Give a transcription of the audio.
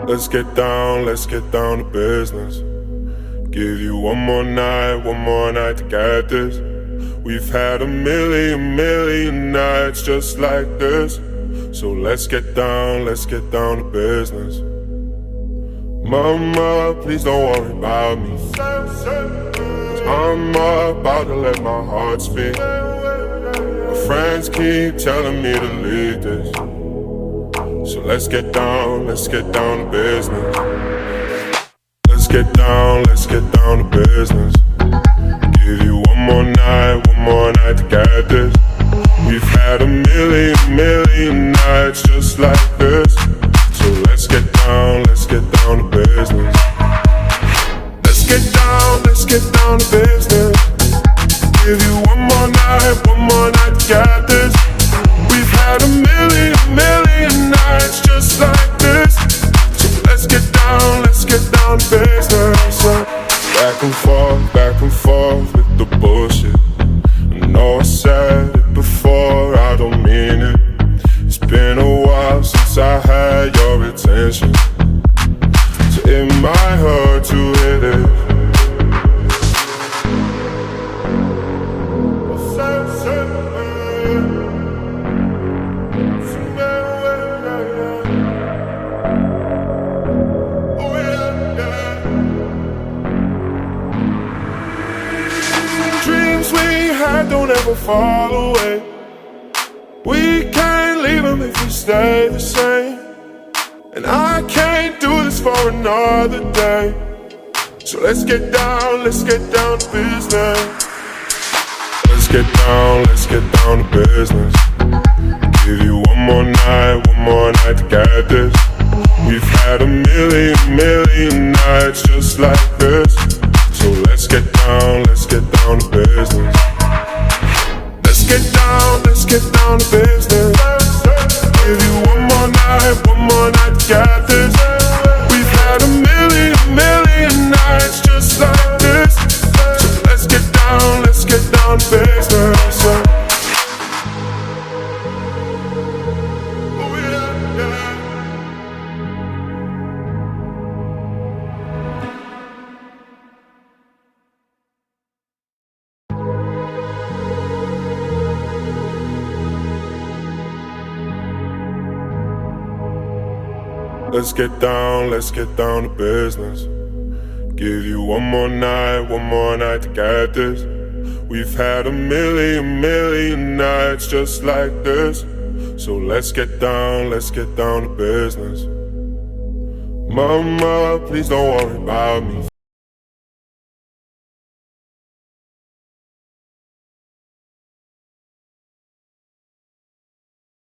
Let's get down to business. Give you one more night to get this. We've had a million nights just like this. So let's get down to business. Mama, please don't worry about me, 'cause I'm about to let my heart speak. My friends keep telling me to leave this. So let's get down to business. Let's get down to business. Give you one more night to get this. We've had a million nights just like this. So let's get down to business. Let's get down to business. Give you one more night to get this. We've had a million nights just like this. So let's get down to business. Back and forth with the bullshit. I know I said it before, I don't mean it. It's been a while since I had your attention, so it might hurt to hit it. Dreams we had don't ever fall away. We can't leave them if we stay the same. And I can't do this for another day. So let's get down to business. Let's get down to business. Give you one more night to get this. We've had a million nights just like this. So let's get down to business. Let's get down to business. Give you one more night to get this. We've had a million nights just like this. So let's get down to business. Let's get down to business. Give you one more night to get this. We've had a million nights just like this. So let's get down to business. Mama, please don't worry about me.